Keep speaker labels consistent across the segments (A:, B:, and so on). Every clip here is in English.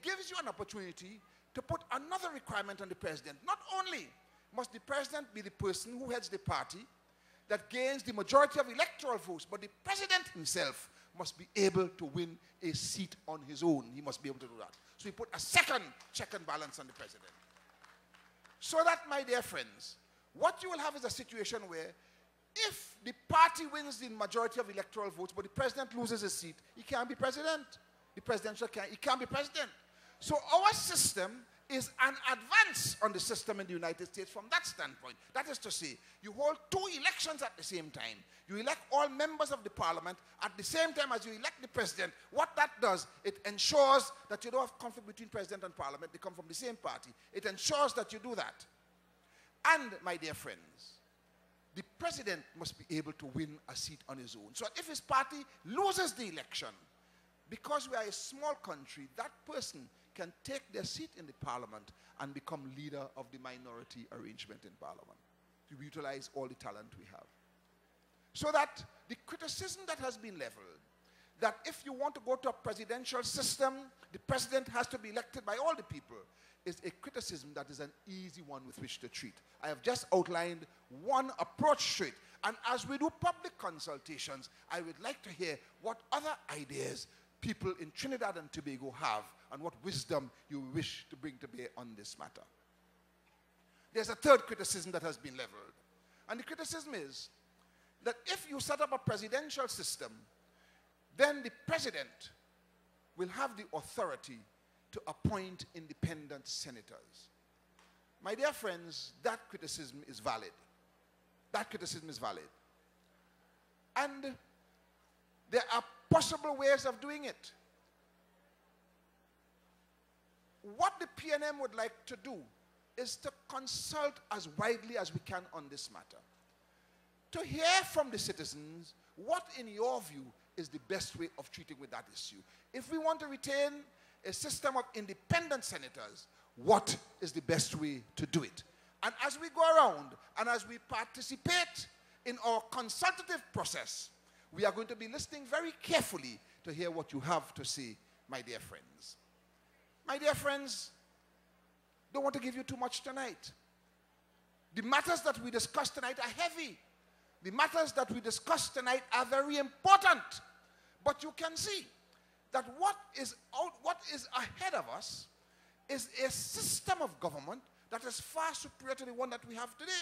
A: gives you an opportunity to put another requirement on the president. Not only must the president be the person who heads the party that gains the majority of electoral votes, but the president himself must be able to win a seat on his own. He must be able to do that. So we put a second check and balance on the president. So that, my dear friends, what you will have is a situation where if the party wins the majority of electoral votes, but the president loses his seat, he can't be president. He can't be president. So our system is an advance on the system in the United States from that standpoint. That is to say, you hold two elections at the same time. You elect all members of the parliament at the same time as you elect the president. What that does, it ensures that you don't have conflict between president and parliament. They come from the same party. It ensures that you do that. And, my dear friends, the president must be able to win a seat on his own. So if his party loses the election, because we are a small country, that person can take their seat in the parliament and become leader of the minority arrangement in parliament to utilize all the talent we have. So that the criticism that has been leveled, that if you want to go to a presidential system, the president has to be elected by all the people, is a criticism that is an easy one with which to treat. I have just outlined one approach to it. And as we do public consultations, I would like to hear what other ideas people in Trinidad and Tobago have and what wisdom you wish to bring to bear on this matter. There's a third criticism that has been leveled. And the criticism is that if you set up a presidential system, then the president will have the authority to appoint independent senators. My dear friends, that criticism is valid. That criticism is valid. And there are possible ways of doing it. What the PNM would like to do is to consult as widely as we can on this matter. To hear from the citizens what, in your view, is the best way of treating with that issue. If we want to retain a system of independent senators, what is the best way to do it? And as we go around and as we participate in our consultative process, we are going to be listening very carefully to hear what you have to say, my dear friends. My dear friends, don't want to give you too much tonight. The matters that we discuss tonight are heavy. The matters that we discuss tonight are very important. But you can see that what is ahead of us is a system of government that is far superior to the one that we have today.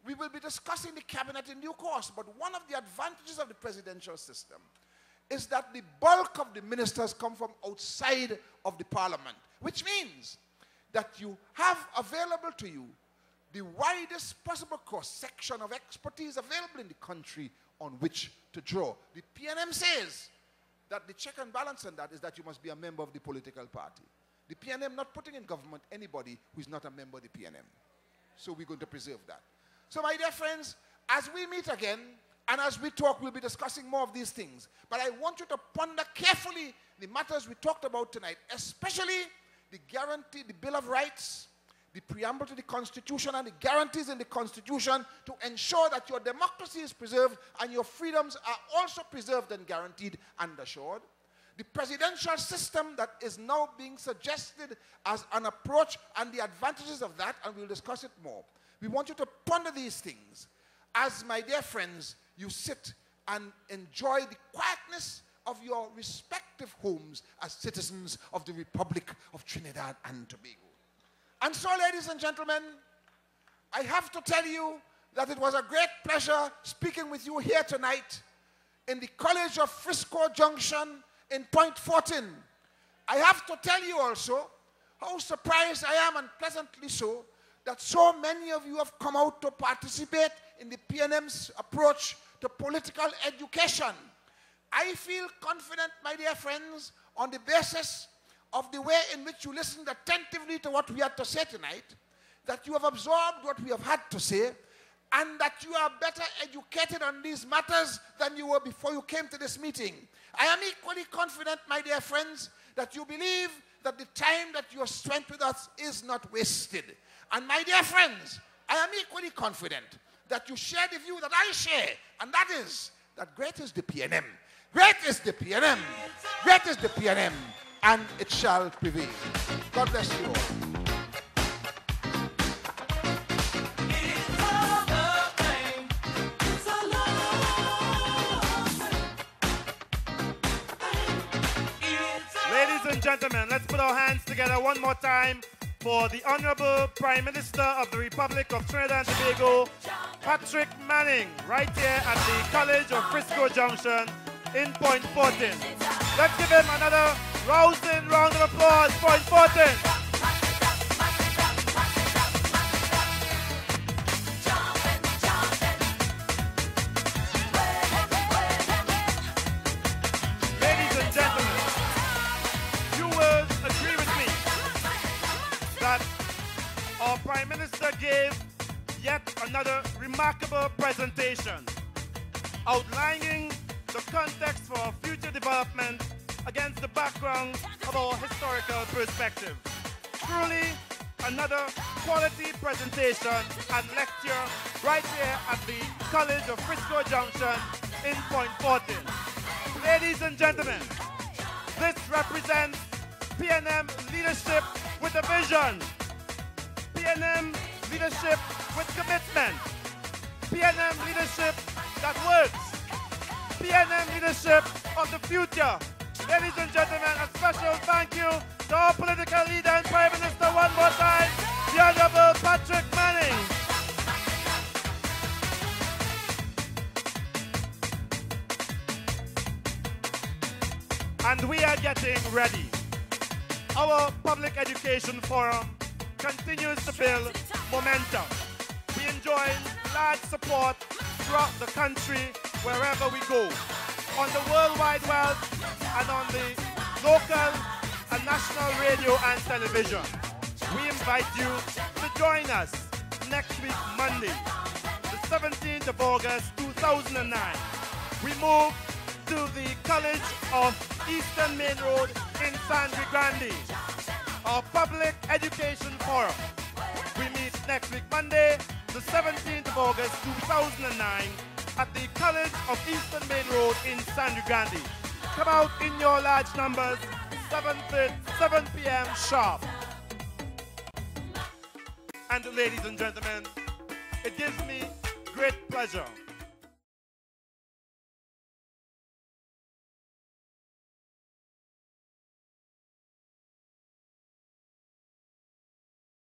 A: We will be discussing the cabinet in due course, but one of the advantages of the presidential system is that the bulk of the ministers come from outside of the parliament, which means that you have available to you the widest possible cross-section of expertise available in the country on which to draw. The PNM says that the check and balance on that is that you must be a member of the political party. The PNM not putting in government anybody who is not a member of the PNM. So we're going to preserve that. So my dear friends, as we meet again and as we talk, we'll be discussing more of these things. But I want you to ponder carefully the matters we talked about tonight, especially the guarantee, the Bill of Rights, the preamble to the Constitution and the guarantees in the Constitution to ensure that your democracy is preserved and your freedoms are also preserved and guaranteed and assured. The presidential system that is now being suggested as an approach and the advantages of that, and we'll discuss it more. We want you to ponder these things as, my dear friends, you sit and enjoy the quietness of your respective homes as citizens of the Republic of Trinidad and Tobago. And so, ladies and gentlemen, I have to tell you that it was a great pleasure speaking with you here tonight in the College of Frisco Junction in Point Fortin. I have to tell you also how surprised I am, and pleasantly so, that so many of you have come out to participate in the PNM's approach to political education. I feel confident, my dear friends, on the basis of the way in which you listened attentively to what we had to say tonight, that you have absorbed what we have had to say, and that you are better educated on these matters than you were before you came to this meeting. I am equally confident, my dear friends, that you believe that the time that you have spent with us is not wasted. And my dear friends, I am equally confident that you share the view that I share, and that is that great is the PNM. Great is the PNM. Great is the PNM. and it shall prevail. God bless you all.
B: Ladies and gentlemen, let's put our hands together one more time for the Honorable Prime Minister of the Republic of Trinidad and Tobago, Patrick Manning, right here at the College of Frisco Junction in Point Fortin. Let's give him another rousing round of applause, Point Fortin. Ladies and gentlemen, you will agree with me that our Prime Minister gave yet another remarkable presentation outlining the context for our future development against the background of our historical perspective. Truly another quality presentation and lecture right here at the College of Frisco Junction in Point Fortin. Ladies and gentlemen, this represents PNM leadership with a vision, PNM leadership with commitment, PNM leadership that works, PNM leadership of the future. Ladies and gentlemen, a special thank you to our political leader and Prime Minister one more time, the Honorable Patrick Manning. And we are getting ready. Our public education forum continues to build momentum. We enjoy large support throughout the country wherever we go, on the World Wide Web and on the local and national radio and television. We invite you to join us next week, Monday, the 17th of August, 2009. We move to the College of Eastern Main Road in Sangre Grande, our public education forum. We meet next week, Monday, the 17th of August, 2009, at the College of Eastern Main Road in Sangre Grande. Come out in your large numbers, 7 p.m. sharp. And ladies and gentlemen, it gives me great pleasure